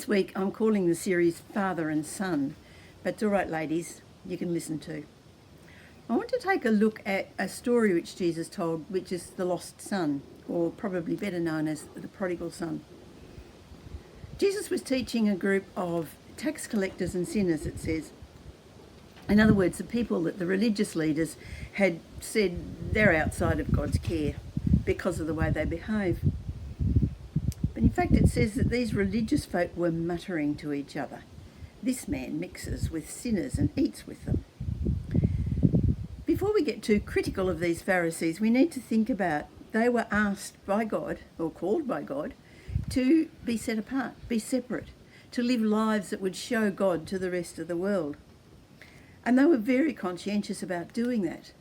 This week I'm calling the series Father and Son, but it's all right, ladies, you can listen too. I want to take a look at a story which Jesus told, which is the lost son, or probably better known as the prodigal son. Jesus was teaching a group of tax collectors and sinners, it says. In other words, the people that the religious leaders had said they're outside of God's care because of the way they behave. But in fact, it says that these religious folk were muttering to each other. This man mixes with sinners and eats with them. Before we get too critical of these Pharisees, we need to think about they were asked by God, or called by God, to be set apart, be separate, to live lives that would show God to the rest of the world. And they were very conscientious about doing that.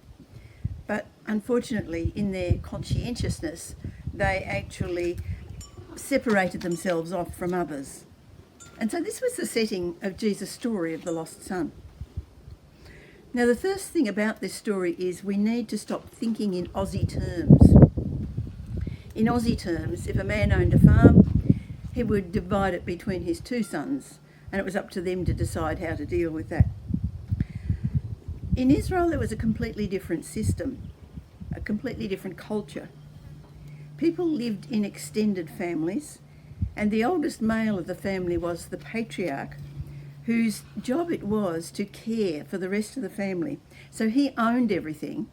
But unfortunately, in their conscientiousness, they actually separated themselves off from others. And so this was the setting of Jesus' story of the lost son. Now, the first thing about this story is we need to stop thinking in Aussie terms. In Aussie terms, if a man owned a farm, he would divide it between his two sons, and it was up to them to decide how to deal with that. In Israel, there was a completely different system, a completely different culture. People lived in extended families, and the oldest male of the family was the patriarch, whose job it was to care for the rest of the family. So he owned everything,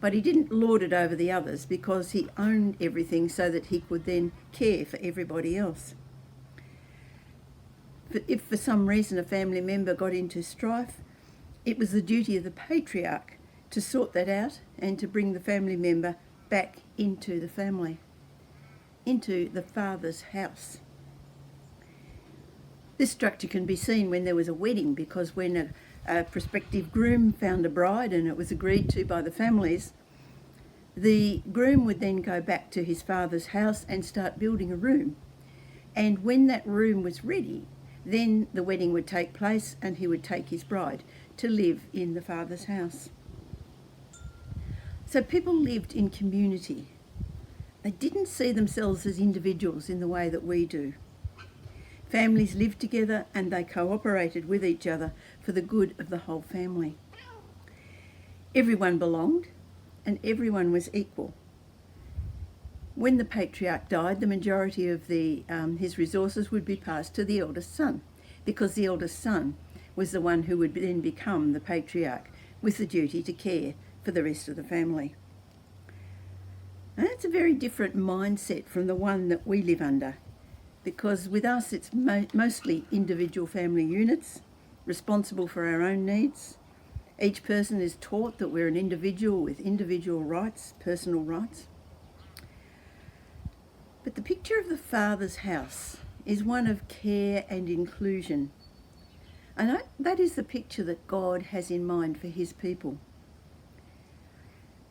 but he didn't lord it over the others because he owned everything so that he could then care for everybody else. But if for some reason a family member got into strife, it was the duty of the patriarch to sort that out and to bring the family member back into the family, into the father's house. This structure can be seen when there was a wedding, because when a prospective groom found a bride and it was agreed to by the families, the groom would then go back to his father's house and start building a room. And when that room was ready, then the wedding would take place and he would take his bride to live in the father's house. So people lived in community. They didn't see themselves as individuals in the way that we do. Families lived together and they cooperated with each other for the good of the whole family. Everyone belonged and everyone was equal. When the patriarch died, the majority of his resources would be passed to the eldest son, because the eldest son was the one who would then become the patriarch with the duty to care for the rest of the family. And that's a very different mindset from the one that we live under, because with us it's mostly individual family units, responsible for our own needs. Each person is taught that we're an individual with individual rights, personal rights. But the picture of the Father's house is one of care and inclusion. And that is the picture that God has in mind for his people.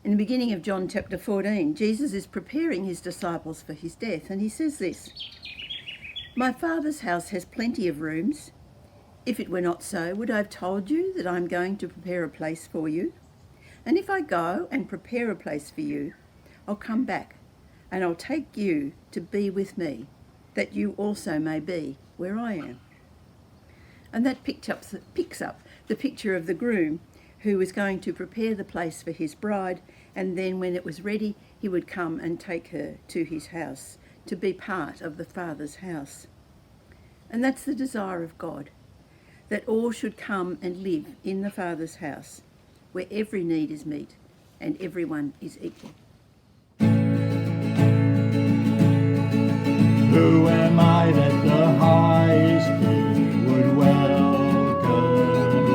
In the beginning of John chapter 14, Jesus is preparing his disciples for his death, and he says this: "My Father's house has plenty of rooms. If it were not so, would I have told you that I'm going to prepare a place for you? And if I go and prepare a place for you, I'll come back, and I'll take you to be with me, that you also may be where I am." And that picks up the picture of the groom who was going to prepare the place for his bride, and then when it was ready, he would come and take her to his house to be part of the Father's house. And that's the desire of God, that all should come and live in the Father's house, where every need is met and everyone is equal. Who am I that the highest King would welcome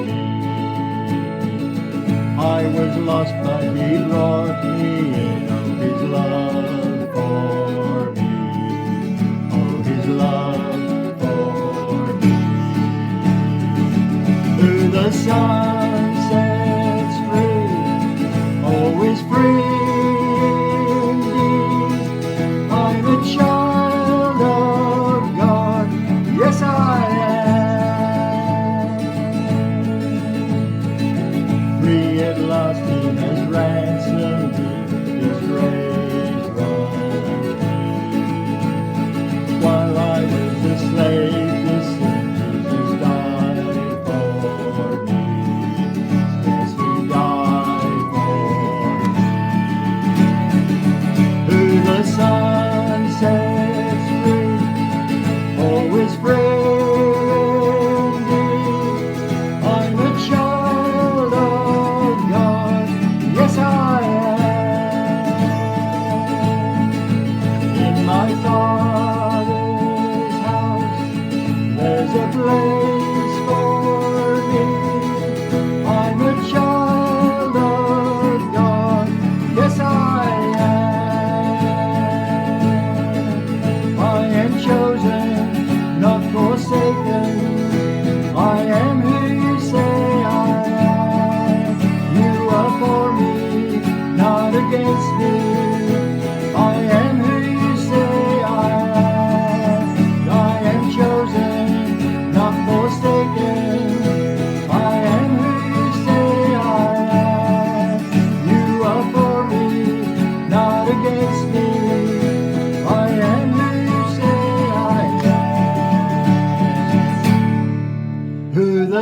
me? I was lost, but he brought me in. Oh, his love for me. Oh, his love for me. Who the sun sets free, always free indeed. I'm a child of God, yes I am. Free at last, he has ransomed me, his grace from me. While I was a slave to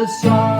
the Son.